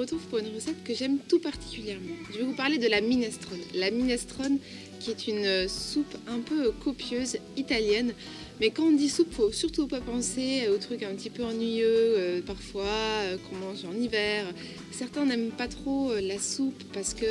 retrouve pour une recette que j'aime tout particulièrement. Je vais vous parler de la minestrone. La minestrone qui est une soupe un peu copieuse italienne. Mais quand on dit soupe, il ne faut surtout pas penser aux trucs un petit peu ennuyeux, parfois qu'on mange en hiver. Certains n'aiment pas trop la soupe parce que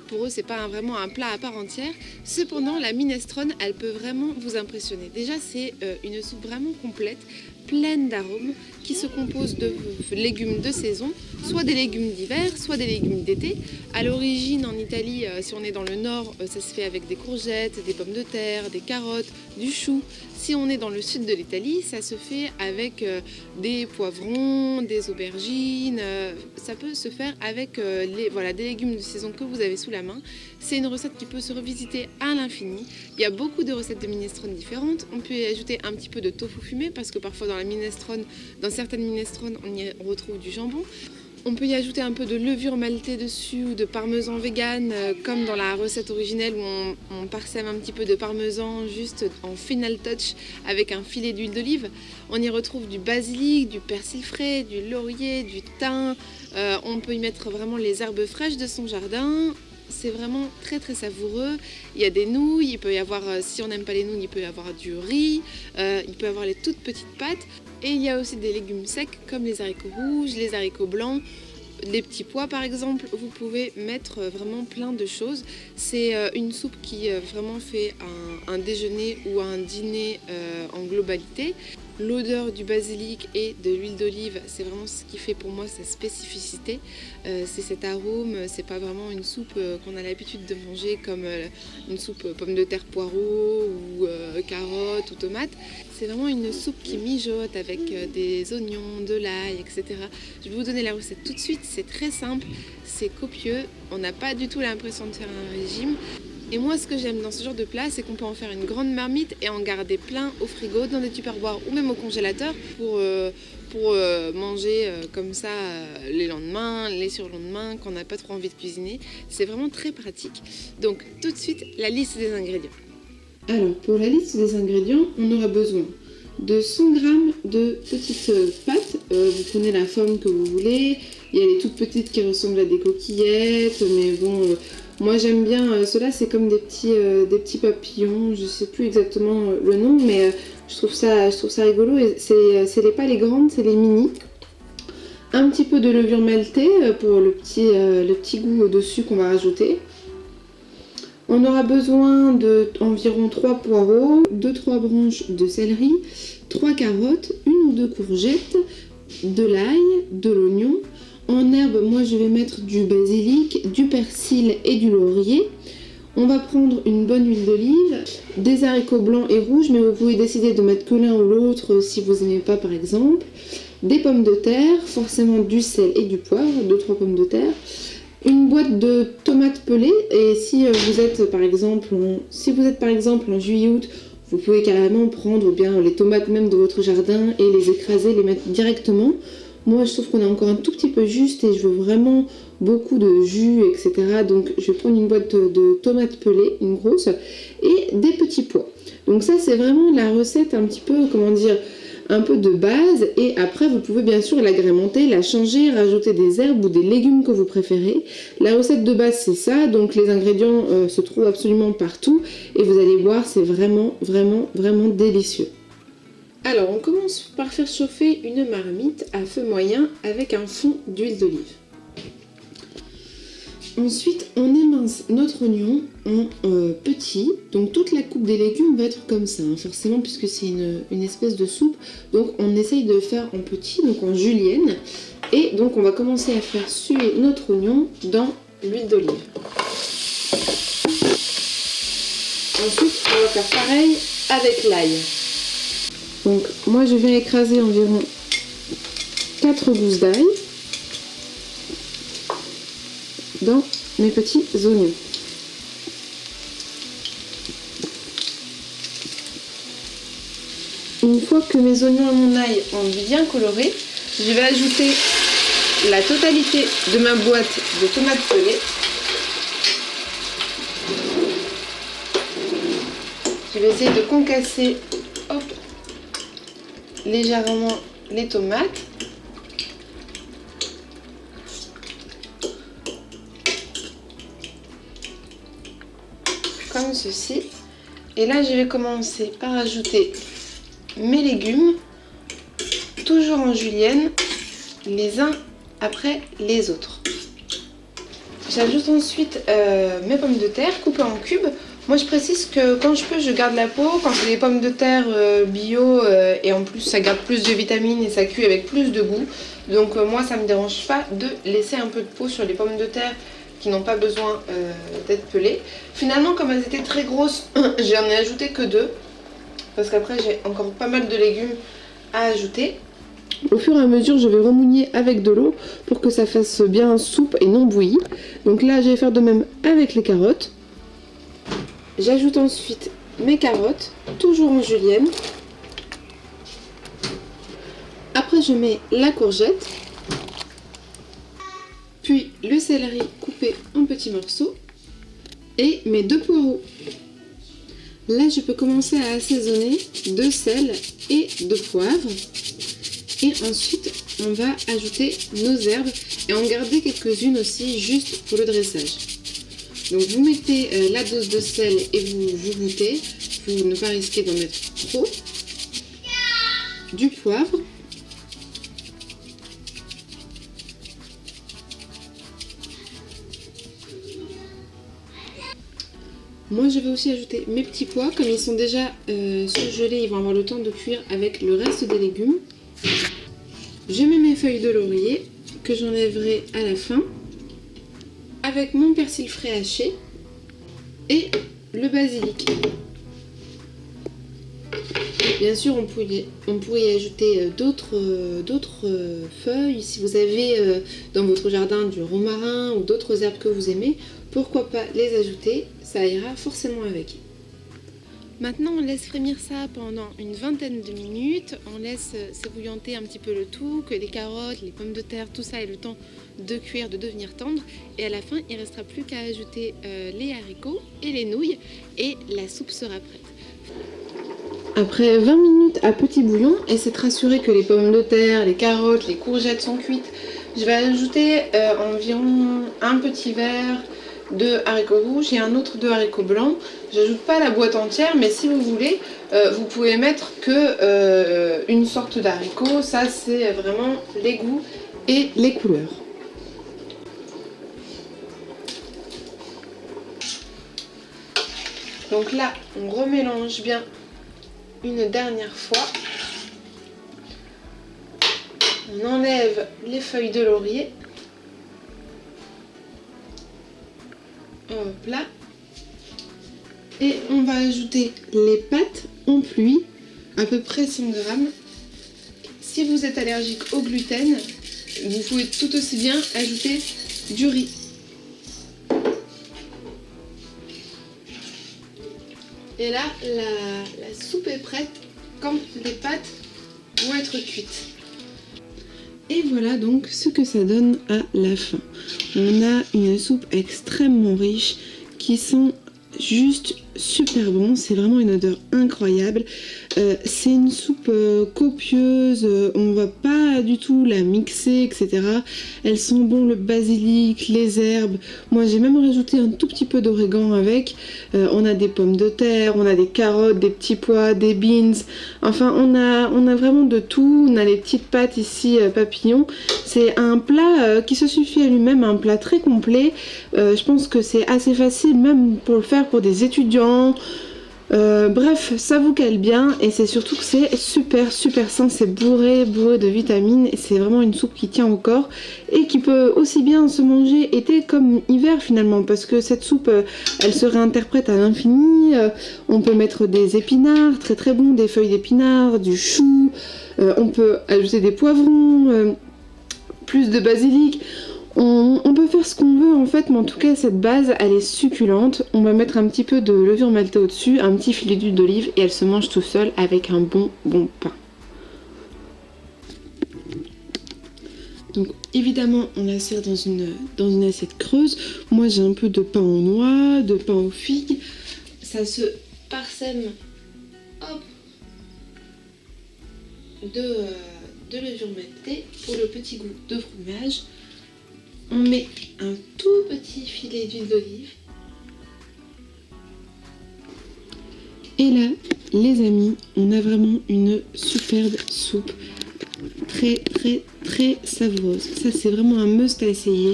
pour eux, c'est pas vraiment un plat à part entière. Cependant, la minestrone, elle peut vraiment vous impressionner. Déjà, c'est une soupe vraiment complète, pleine d'arômes, qui se compose de légumes de saison, soit des légumes d'hiver, soit des légumes d'été. À l'origine, en Italie, si on est dans le nord, ça se fait avec des courgettes, des pommes de terre, des carottes, du chou. Si on est dans le sud de l'Italie, ça se fait avec des poivrons, des aubergines. Ça peut se faire avec des légumes de saison que vous avez sous la main. C'est une recette qui peut se revisiter à l'infini. Il y a beaucoup de recettes de minestrone différentes. On peut y ajouter un petit peu de tofu fumé parce que parfois dans la minestrone, dans certaines minestrones, on y retrouve du jambon. On peut y ajouter un peu de levure maltée dessus ou de parmesan vegan, comme dans la recette originelle où on parsème un petit peu de parmesan juste en final touch avec un filet d'huile d'olive. On y retrouve du basilic, du persil frais, du laurier, du thym. On peut y mettre vraiment les herbes fraîches de son jardin. C'est vraiment très très savoureux. Il y a des nouilles, il peut y avoir, si on n'aime pas les nouilles, il peut y avoir du riz, il peut y avoir les toutes petites pâtes. Et il y a aussi des légumes secs comme les haricots rouges, les haricots blancs, les petits pois par exemple. Vous pouvez mettre vraiment plein de choses. C'est une soupe qui vraiment fait un déjeuner ou un dîner en globalité. L'odeur du basilic et de l'huile d'olive, c'est vraiment ce qui fait pour moi sa spécificité. C'est cet arôme, c'est pas vraiment une soupe qu'on a l'habitude de manger comme une soupe pommes de terre poireaux ou carottes ou tomates. C'est vraiment une soupe qui mijote avec des oignons, de l'ail, etc. Je vais vous donner la recette tout de suite, c'est très simple, c'est copieux, on n'a pas du tout l'impression de faire un régime. Et moi, ce que j'aime dans ce genre de plat, c'est qu'on peut en faire une grande marmite et en garder plein au frigo, dans des tupperwares ou même au congélateur pour manger comme ça les lendemains, les surlendemains, quand on n'a pas trop envie de cuisiner. C'est vraiment très pratique. Donc, tout de suite, la liste des ingrédients. Alors, pour la liste des ingrédients, on aura besoin de 100 g de petites pâtes. Vous prenez la forme que vous voulez. Il y a les toutes petites qui ressemblent à des coquillettes, mais bon... moi j'aime bien ceux-là, c'est comme des petits papillons, je sais plus exactement le nom, mais je trouve ça rigolo. Et c'est pas les grandes, c'est les mini. Un petit peu de levure maltée pour le petit goût au-dessus qu'on va rajouter. On aura besoin d'environ 3 poireaux, 2-3 branches de céleri, 3 carottes, 1 ou 2 courgettes, de l'ail, de l'oignon. En herbe, moi je vais mettre du basilic, du persil et du laurier. On va prendre une bonne huile d'olive, des haricots blancs et rouges, mais vous pouvez décider de mettre que l'un ou l'autre si vous n'aimez pas par exemple. Des pommes de terre, forcément du sel et du poivre, 2-3 pommes de terre. Une boîte de tomates pelées, et si vous êtes par exemple en juillet-août, vous pouvez carrément prendre bien les tomates même de votre jardin et les écraser, les mettre directement. Moi, je trouve qu'on est encore un tout petit peu juste et je veux vraiment beaucoup de jus, etc. Donc, je vais prendre une boîte de tomates pelées, une grosse, et des petits pois. Donc ça, c'est vraiment la recette un petit peu, un peu de base. Et après, vous pouvez bien sûr l'agrémenter, la changer, rajouter des herbes ou des légumes que vous préférez. La recette de base, c'est ça. Donc, les ingrédients se trouvent absolument partout. Et vous allez voir, c'est vraiment, vraiment, vraiment délicieux. Alors, on commence par faire chauffer une marmite à feu moyen avec un fond d'huile d'olive. Ensuite, on émince notre oignon en petit. Donc, toute la coupe des légumes va être comme ça, forcément, puisque c'est une espèce de soupe. Donc, on essaye de faire en petit, donc en julienne. Et donc, on va commencer à faire suer notre oignon dans l'huile d'olive. Ensuite, on va faire pareil avec l'ail. Donc moi je viens écraser environ 4 gousses d'ail dans mes petits oignons. Une fois que mes oignons et mon ail ont bien coloré, je vais ajouter la totalité de ma boîte de tomates pelées. Je vais essayer de concasser légèrement les tomates. comme ceci. Et là, je vais commencer par ajouter mes légumes, toujours en julienne, les uns après les autres. J'ajoute ensuite mes pommes de terre coupées en cubes. Moi je précise que quand je peux je garde la peau, quand c'est des pommes de terre bio et en plus ça garde plus de vitamines et ça cuit avec plus de goût. Donc moi ça me dérange pas de laisser un peu de peau sur les pommes de terre qui n'ont pas besoin d'être pelées. Finalement comme elles étaient très grosses, j'en ai ajouté que 2 parce qu'après j'ai encore pas mal de légumes à ajouter. Au fur et à mesure, je vais remouiller avec de l'eau pour que ça fasse bien soupe et non bouillie. Donc là, je vais faire de même avec les carottes. J'ajoute ensuite mes carottes, toujours en julienne. Après, je mets la courgette, puis le céleri coupé en petits morceaux et mes 2 poireaux. Là, je peux commencer à assaisonner de sel et de poivre. Et ensuite, on va ajouter nos herbes et en garder quelques-unes aussi juste pour le dressage. Donc vous mettez la dose de sel et vous goûtez pour ne pas risquer d'en mettre trop. Du poivre. Moi je vais aussi ajouter mes petits pois, comme ils sont déjà surgelés, ils vont avoir le temps de cuire avec le reste des légumes. Je mets mes feuilles de laurier que j'enlèverai à la fin avec mon persil frais haché et le basilic. Bien sûr, on pourrait y ajouter d'autres feuilles. Si vous avez dans votre jardin du romarin ou d'autres herbes que vous aimez, pourquoi pas les ajouter, ça ira forcément avec. Maintenant, on laisse frémir ça pendant une vingtaine de minutes. On laisse s'ébouillanter un petit peu le tout, que les carottes, les pommes de terre, tout ça ait le temps de cuire, de devenir tendre. Et à la fin, il ne restera plus qu'à ajouter les haricots et les nouilles et la soupe sera prête. Après 20 minutes à petit bouillon, et c'est rassuré que les pommes de terre, les carottes, les courgettes sont cuites, je vais ajouter environ un petit verre de haricots rouges et un autre de haricots blancs. J'ajoute pas la boîte entière, mais si vous voulez, vous pouvez mettre que une sorte d'haricot. Ça, c'est vraiment les goûts et les couleurs. Donc là, on remélange bien une dernière fois. On enlève les feuilles de laurier. Hop là. Et on va ajouter les pâtes en pluie, à peu près 100 g. Si vous êtes allergique au gluten, vous pouvez tout aussi bien ajouter du riz. Et là, la soupe est prête quand les pâtes vont être cuites. Et voilà donc ce que ça donne à la fin. On a une soupe extrêmement riche qui sent juste super bon, c'est vraiment une odeur incroyable. C'est une soupe copieuse, on va pas du tout la mixer, etc. Elle sent bon le basilic, les herbes. Moi j'ai même rajouté un tout petit peu d'origan avec. On a des pommes de terre, on a des carottes, des petits pois, des beans. Enfin on a vraiment de tout. On a les petites pâtes ici papillons. C'est un plat qui se suffit à lui-même, un plat très complet. Je pense que c'est assez facile même pour le faire pour des étudiants. Bref, ça vous cale bien et c'est surtout que c'est super sain, c'est bourré de vitamines et c'est vraiment une soupe qui tient au corps et qui peut aussi bien se manger été comme hiver finalement parce que cette soupe elle se réinterprète à l'infini. On peut mettre des épinards très bons, des feuilles d'épinards, du chou, on peut ajouter des poivrons, plus de basilic. On peut faire ce qu'on veut en fait, mais en tout cas cette base elle est succulente. On va mettre un petit peu de levure maltée au dessus, un petit filet d'huile d'olive et elle se mange tout seul avec un bon pain. Donc évidemment on la sert dans une assiette creuse. Moi j'ai un peu de pain aux noix, de pain aux figues. Ça se parsème hop, de levure maltée pour le petit goût de fromage. On met un tout petit filet d'huile d'olive. Et là, les amis, on a vraiment une superbe soupe. Très, très, très savoureuse. Ça, c'est vraiment un must à essayer.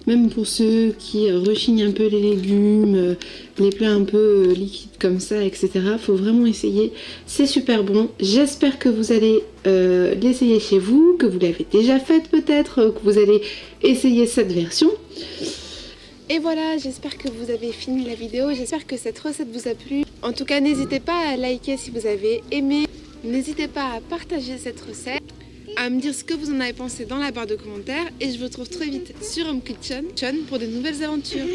Même pour ceux qui rechignent un peu les légumes, les plats un peu liquides comme ça, etc. Faut vraiment essayer. C'est super bon. J'espère que vous allez l'essayer chez vous, que vous l'avez déjà faite peut-être, que vous allez essayer cette version. Et voilà, j'espère que vous avez fini la vidéo. J'espère que cette recette vous a plu. En tout cas, n'hésitez pas à liker si vous avez aimé. N'hésitez pas à partager cette recette, à me dire ce que vous en avez pensé dans la barre de commentaires. Et je vous retrouve très vite sur Home Kitchen pour de nouvelles aventures.